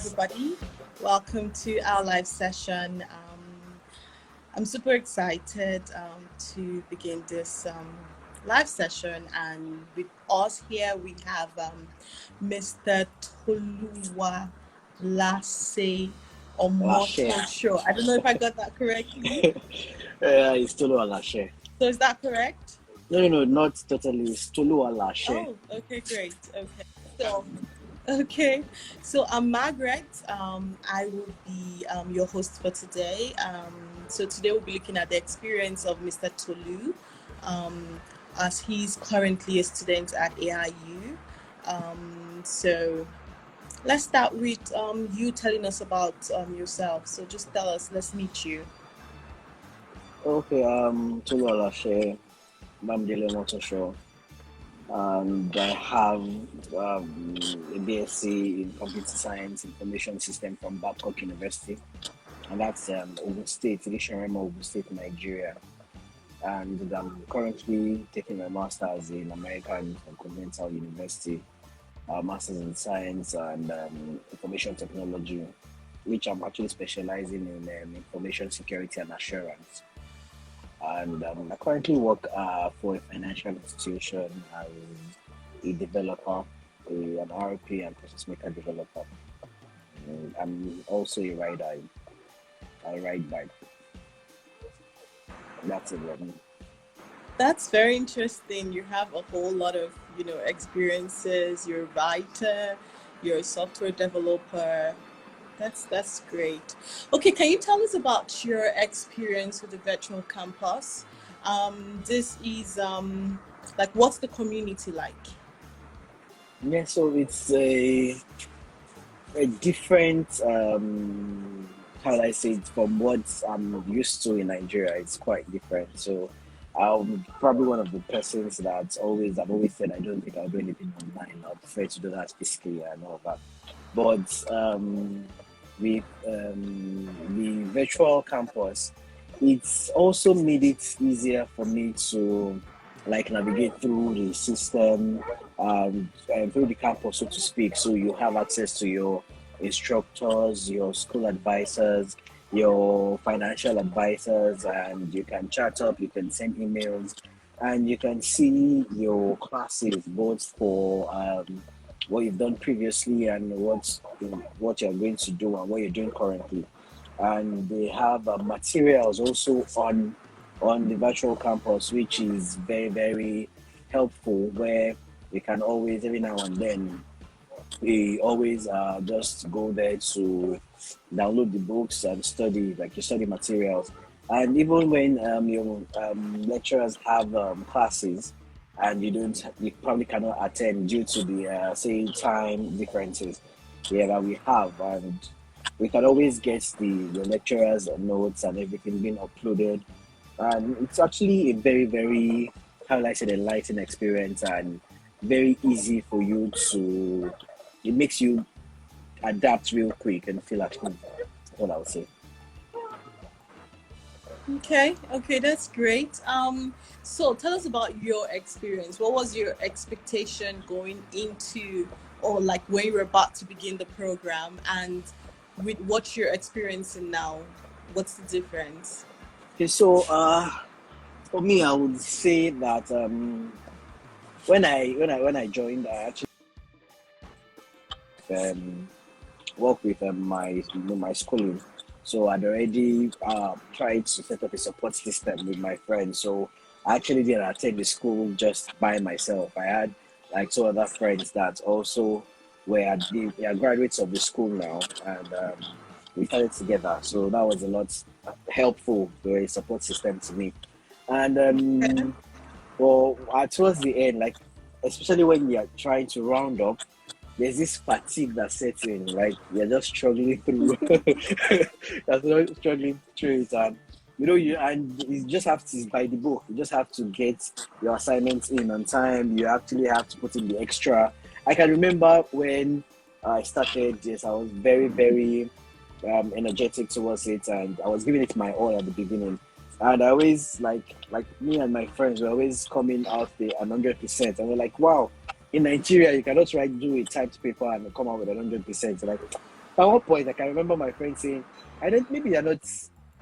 everybody. Welcome to our live session. I'm super excited to begin this live session, and with us here we have Mr. Toluwalase Omotosho. I don't know if I got that correctly. It's Toluwalase. So is that correct? No, not totally. It's Toluwalase. Oh, okay, great. So I'm Margaret. I will be your host for today. So today we'll be looking at the experience of Mr. Tolu, as he's currently a student at AIU. So let's start with you telling us about yourself. So just tell us, let's meet you. Okay, Toluwalase Omotosho. And I have a BSc in Computer Science Information System from Bachelor University, and that's Ogun State, Ogun State, Nigeria. And I'm currently taking my master's in American InterContinental University, master's in Science and Information Technology, which I'm actually specializing in information security and assurance. And I currently work for a financial institution as a developer, an RP and process maker developer. And I'm also a rider. I ride bike. That's it. That's very interesting. You have a whole lot of, experiences. You're a writer, you're a software developer. That's great. Okay, can you tell us about your experience with the virtual campus? This is what's the community like? Yeah, so it's a different how do I say it, from what I'm used to in Nigeria. It's quite different. So I'm probably one of the persons that I've always said I don't think I'll do anything online. I prefer to do that physically and all that. But with the virtual campus, it's also made it easier for me to navigate through the system and through the campus, so to speak. So you have access to your instructors, your school advisors, your financial advisors, and you can chat up, you can send emails, and you can see your classes both for what you've done previously and what you're going to do and what you're doing currently. And they have materials also on the virtual campus, which is very, very helpful, where we can always, every now and then, we always just go there to download the books and study, your study materials. And even when your lecturers have classes, and you probably cannot attend due to the time differences that we have, and we can always get the lecturers' notes and everything being uploaded, and it's actually a very, very, enlightening experience, and very easy for you to. It makes you adapt real quick and feel at home. That's what I would say. Okay, that's great. So tell us about your experience. What was your expectation going into, or when you were about to begin the program, and with what you're experiencing now, what's the difference? Okay, so for me, I would say that when I joined, I actually work with my schooling. So I'd already tried to set up a support system with my friends. So I actually didn't attend the school just by myself. I had two other friends that also were graduates of the school now, and we started together. So that was a lot helpful to a support system to me. And towards the end, especially when you're trying to round up, there's this fatigue that sets in, you're just struggling through. You're struggling through it, and you just have to by the book. You just have to get your assignments in on time. You actually have to put in the extra. I can remember when I started this, I was very, very energetic towards it, and I was giving it my all at the beginning. And I always me and my friends were always coming out the 100%, and we're like, wow. In Nigeria, you cannot do a typed paper and come out with 100%. At one point, I can remember my friend saying, "I don't. Maybe you're not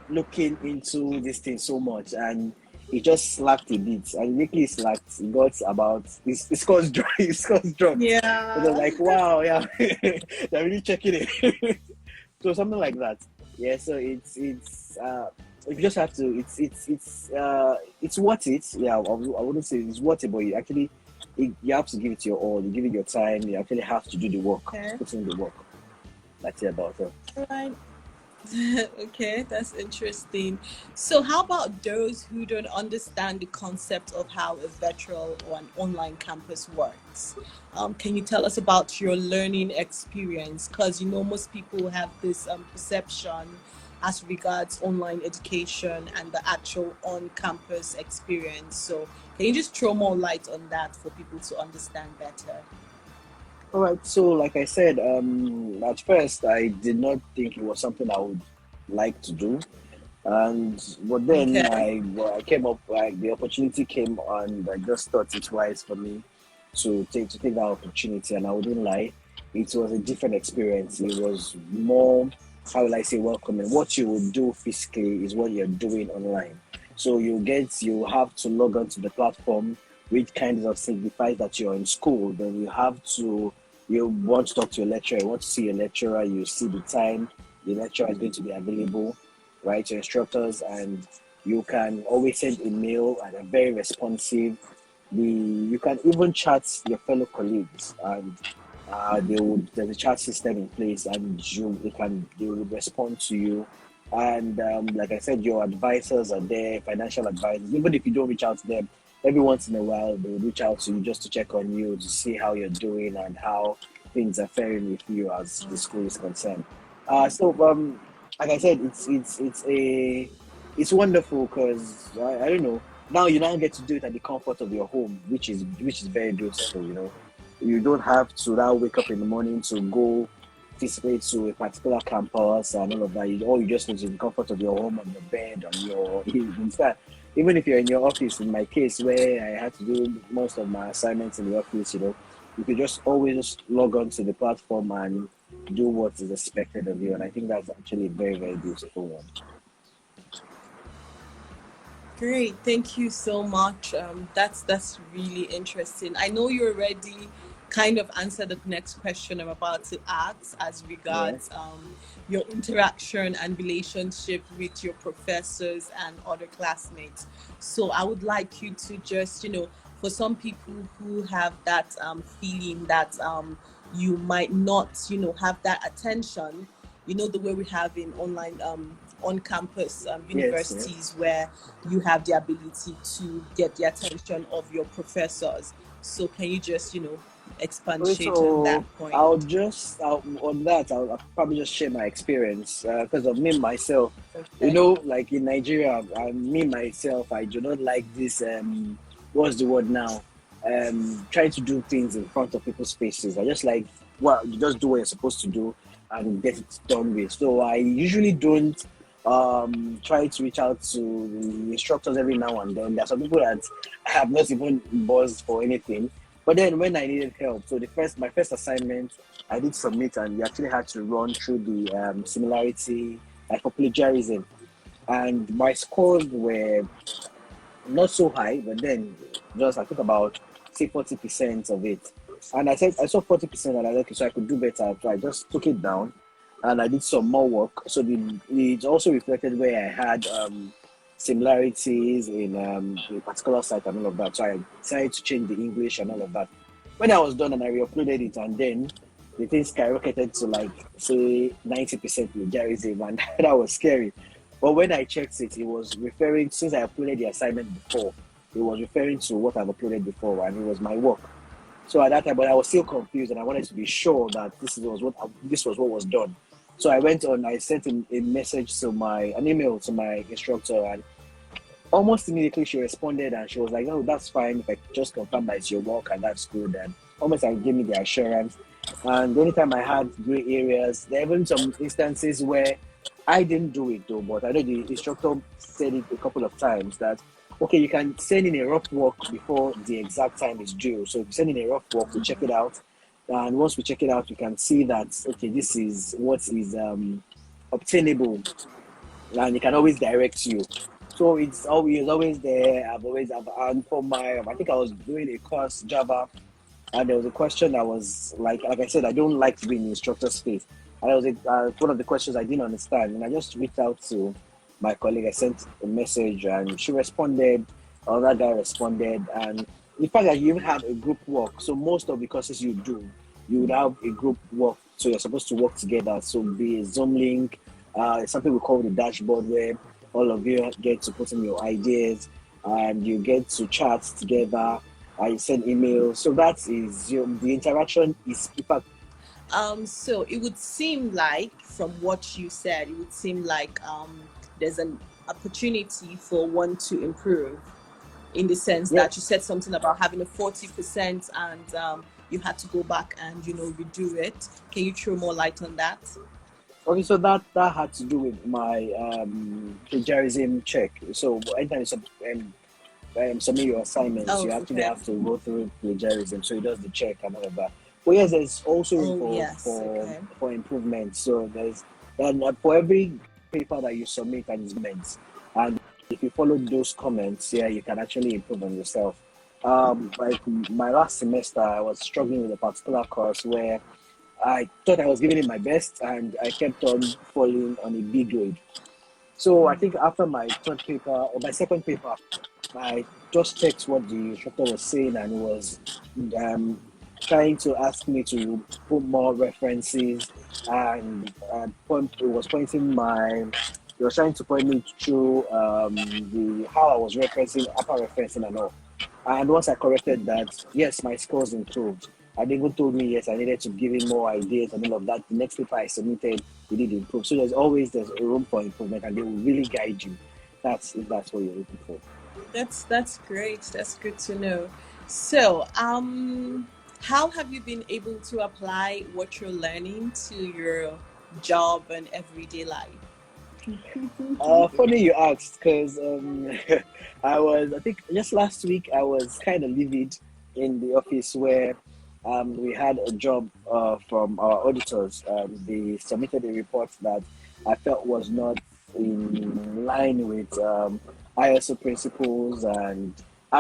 looking into this thing so much," and he just slacked a bit. And immediately he slacked. He got about his scores dropped. His scores dropped. But I was Yeah. like, "Wow, yeah, they're really checking it." So something like that. Yeah. So you just have to. It's worth it. Yeah. I wouldn't say it's worth it, but you have to give it your all. You give it your time. You actually have to do the work. Okay. Put in the work. That's it about it. All right. Okay, that's interesting. So, how about those who don't understand the concept of how a virtual or an online campus works? Can you tell us about your learning experience? Because most people have this perception as regards online education and the actual on-campus experience. So, can you just throw more light on that for people to understand better? All right. So, like I said, at first I did not think it was something I would like to do, and but then Okay. I came up like the opportunity came, and I just thought it wise for me to take that opportunity. And I wouldn't lie, it was a different experience. It was more, how will I say, welcoming. What you would do physically is what you're doing online. So you have to log on to the platform, which kind of signifies that you're in school. Then you want to talk to your lecturer, you want to see your lecturer, you see the time the lecturer is going to be available, right? Your instructors, and you can always send a mail and are very responsive. You can even chat your fellow colleagues, and there's a chat system in place, and they will respond to you. And like I said, your advisors are there, financial advisors. Even if you don't reach out to them, every once in a while they will reach out to you just to check on you, to see how you're doing and how things are faring with you as the school is concerned. Like I said, it's wonderful because I don't know. Now you now get to do it at the comfort of your home, which is very beautiful. You don't have to now wake up in the morning to go physically to a particular campus and all of that. All you just need is the comfort of your home, on your bed, on your in fact, even if you're in your office. In my case, where I had to do most of my assignments in the office, you could just always just log on to the platform and do what is expected of you. And I think that's actually a very, very beautiful one. Great, thank you so much. That's really interesting. I know you already kind of answered the next question I'm about to ask as Yeah. regards your interaction and relationship with your professors and other classmates. So I would like you to just, for some people who have that feeling that you might not, have that attention, the way we have in online on campus Yes, yes. universities where you have the ability to get the attention of your professors. So can you just, Okay, expatiate on that so point? I'll probably just share my experience because of me myself. Okay. Like in Nigeria, me myself, I do not like this. What's the word now? Trying to do things in front of people's faces. I just like, well, you just do what you're supposed to do and get it done with. So I usually don't try to reach out to the instructors every now and then. There are some people that I have not even buzzed for anything. But then when I needed help, so my first assignment, I did submit, and we actually had to run through the similarity, like for plagiarism, and my scores were not so high, but then just I think about say 40% of it. And I saw 40%, and I like, so I could do better. So I just took it down, and I did some more work. So it also reflected where I had similarities in a particular site and all of that. So I decided to change the English and all of that. When I was done and I re-uploaded it, and then the thing skyrocketed to like say 90% plagiarism, and that was scary. But when I checked it, it was referring, since I uploaded the assignment before, it was referring to what I've uploaded before, and it was my work. So at that time, but I was still confused, and I wanted to be sure that this was what was done. So I went on. I sent a message to an email to my instructor, and almost immediately she responded, and she was like, "Oh, that's fine. If I just confirm that it's your work and that's good," and almost like gave me the assurance. And the only time I had gray areas, there have been some instances where I didn't do it though, but I know the instructor said it a couple of times that okay, you can send in a rough work before the exact time is due. So if you send in a rough work, we check it out. And once we check it out, we can see that okay, this is what is obtainable, and it can always direct you. So it's always there. And for I think I was doing a course Java, and there was a question that was like I said, I don't like to be in the instructor space. And there was one of the questions I didn't understand, and I just reached out to my colleague. I sent a message, and she responded. Another guy responded, and the fact that you even have a group work. So most of the courses you do, you would have a group work. So you're supposed to work together. So be a Zoom link, something we call the dashboard, where all of you get to put in your ideas and you get to chat together. I send emails. So that is the interaction is in fact. So it would seem like, from what you said, it would seem like there's an opportunity for one to improve, in the sense that you said something about having a 40% and you had to go back and redo it. Can you throw more light on that? Okay, so that had to do with my plagiarism check. So anytime you submit your assignments, you actually have to go through plagiarism. So it does the check and all of that. But yes, there's also room for improvement. So there's for every paper that you submit and if you follow those comments, you can actually improve on yourself. Like my last semester, I was struggling with a particular course where I thought I was giving it my best, and I kept on falling on a B grade. So I think after my third paper or my second paper, I just checked what the instructor was saying, and he was trying to ask me to put more references, and it was trying to point me through how I was referencing, upper referencing and all. And once I corrected that, yes, my scores improved. And even told me, yes, I needed to give him more ideas and all of that. The next paper I submitted, we did improve. So there's a room for improvement, and they will really guide you. If that's what you're looking for. That's great. That's good to know. So, how have you been able to apply what you're learning to your job and everyday life? Funny you asked, because I think just last week I was kind of livid in the office where we had a job from our auditors. They submitted a report that I felt was not in line with ISO principles, and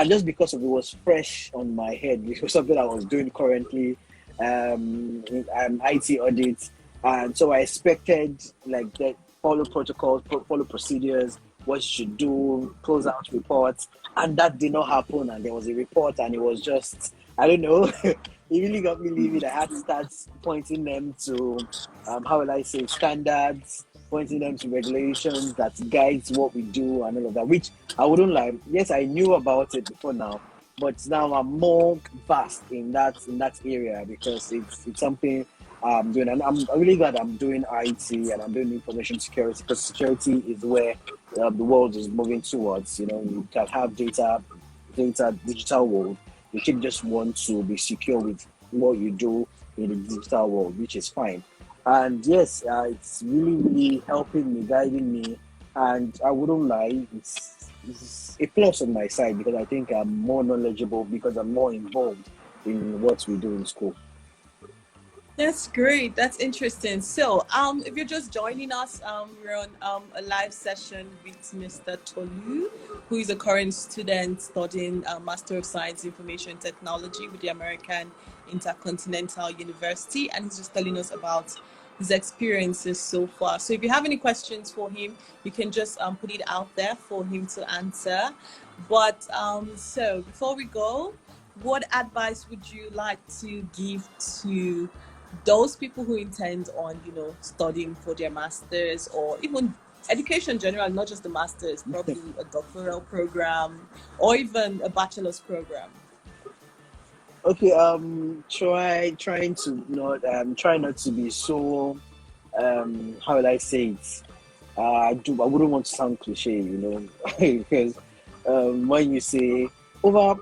just because of it was fresh on my head, which was something I was doing currently, IT audit, and so I expected like that, follow protocols, follow procedures, what you should do, close out reports, and that did not happen. And there was a report, and it was just, I don't know. It really got me livid. I had to start pointing them to, how will I say, standards, pointing them to regulations that guides what we do and all of that, which I wouldn't lie. Yes, I knew about it before now, but now I'm more vast in that area, because it's something I'm doing. And I'm really glad I'm doing IT and I'm doing information security, because security is where the world is moving towards. You can have data, digital world. You keep just want to be secure with what you do in the digital world, which is fine. And yes, it's really, really helping me, guiding me. And I wouldn't lie, it's a plus on my side, because I think I'm more knowledgeable, because I'm more involved in what we do in school. That's great. That's interesting. So, if you're just joining us, we're on a live session with Mr. Tolu, who is a current student studying Master of Science Information Technology with the American InterContinental University, and he's just telling us about his experiences so far. So, if you have any questions for him, you can just put it out there for him to answer. But so before we go, what advice would you like to give to those people who intend on, studying for their masters, or even education in general, not just the masters, probably a doctoral program or even a bachelor's program? Okay, try not to be so, how would I say it? I wouldn't want to sound cliche, because when you say what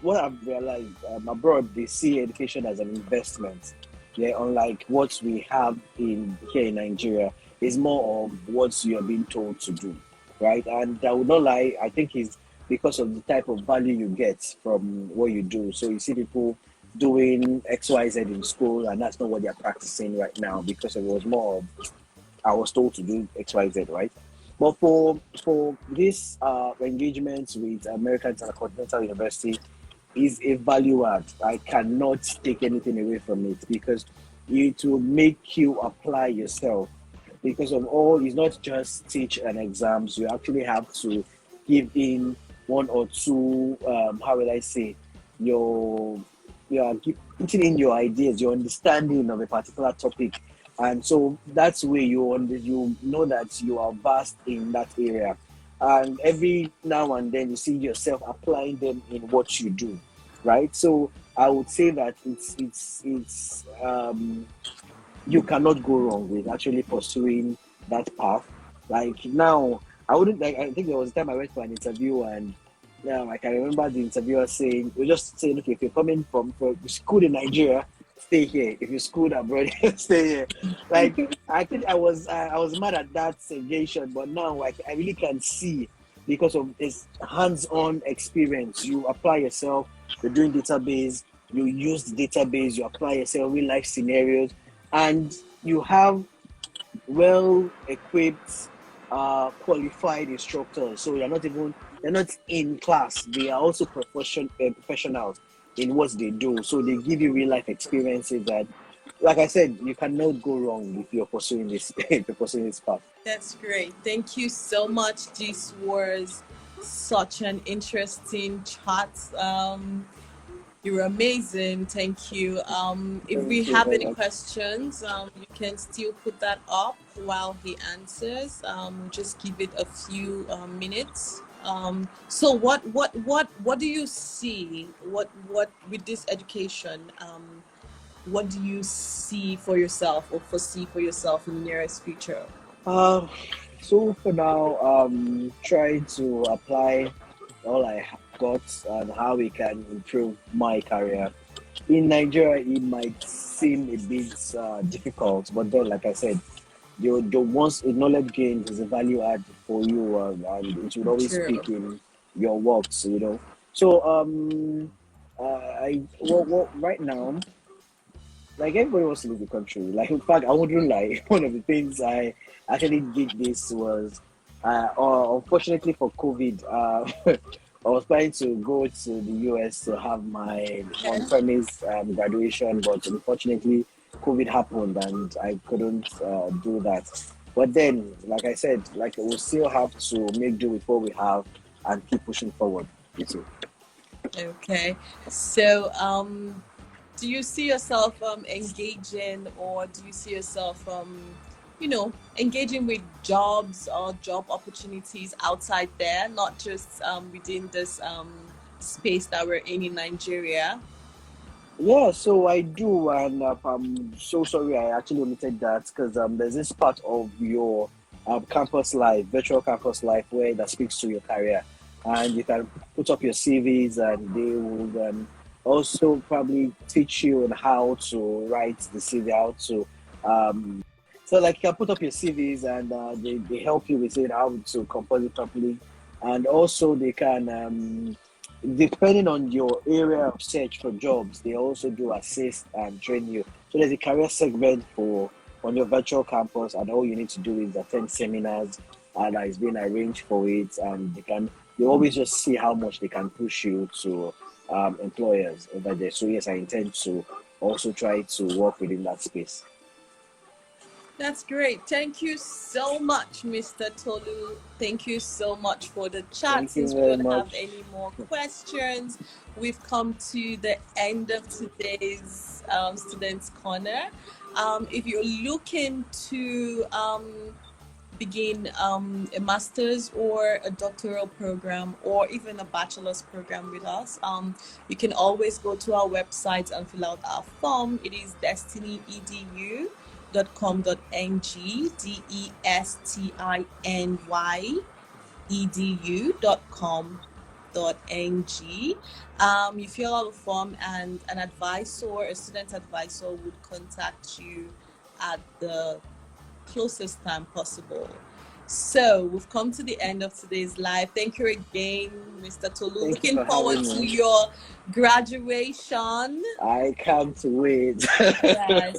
I've realized, abroad they see education as an investment. Yeah, unlike what we have here in Nigeria, is more of what you are being told to do, right? And I would not lie, I think it's because of the type of value you get from what you do. So you see people doing XYZ in school, and that's not what they're practicing right now because it was more of I was told to do XYZ, right? But for this engagement with American InterContinental University is a value add. I cannot take anything away from it because it will make you apply yourself because of all it's not just teach and exams. You actually have to give in one or two how will I say your putting in your ideas, your understanding of a particular topic, and so that's where you know that you are vast in that area, and every now and then you see yourself applying them in what you do, right? So I would say that it's you cannot go wrong with actually pursuing that path. Like now, I wouldn't like. I think there was a time I went for an interview, and I can remember the interviewer saying, "We're just saying, okay, if you're coming from school in Nigeria, stay here. If you schooled abroad, stay here." Like I was mad at that suggestion, but now I really can see because of this hands-on experience. You apply yourself. You're doing database. You use the database. You apply yourself real life scenarios, and you have well equipped, qualified instructors. So they're not in class. They are also professionals in what they do. So they give you real life experiences that, like I said, you cannot go wrong if you're pursuing this if you're pursuing this path. That's great. Thank you so much. This was such an interesting chat. You were amazing. Thank you. If we Thank you have very any much. questions, you can still put that up while he answers. Just give it a few minutes. So what do you see? What with this education? What do you see for yourself or foresee for yourself in the nearest future? Um, so for now, trying to apply all I got and how we can improve my career. In Nigeria, it might seem a bit difficult, but then, like I said, the once a knowledge gained is a value add for you, and it would always True. speak in your works, you know. So, I right now, like everybody wants to leave the country. Like in fact, I wouldn't lie. One of the things I actually did this was, unfortunately for COVID, I was planning to go to the US to have my Okay. on-premise graduation, but unfortunately, COVID happened and I couldn't do that. But then, like I said, like we'll still have to make do with what we have and keep pushing forward. You see. Okay. So, do you see yourself engaging, or do you see yourself, engaging with jobs or job opportunities outside there, not just within this space that we're in Nigeria? Yeah, so I do, and I'm so sorry I actually omitted that because there's this part of your campus life, virtual campus life, where that speaks to your career, and you can put up your CVs, and they will also probably teach you on how to write the CV, how to so like you can put up your CVs, and they help you with it, how to compose it properly, and also they can. Depending on your area of search for jobs, they also do assist and train you. So there's a career segment for on your virtual campus, and all you need to do is attend seminars, and it's been arranged for it, and they always just see how much they can push you to employers over there. So yes, I intend to also try to work within that space. That's great. Thank you so much, Mr. Tolu. Thank you so much for the chat. Thank you Since we very don't have much. any more questions, we've come to the end of today's Students Corner. If you're looking to begin a master's or a doctoral program or even a bachelor's program with us, you can always go to our website and fill out our form. It is destinyEDU.com.ng, destinyEDU.com.ng. You fill out a form, and an advisor, a student advisor, would contact you at the closest time possible. So we've come to the end of today's live. Thank you again, Mr. Tolu. Thank you Looking for forward having to me. your graduation. I can't wait. Yes.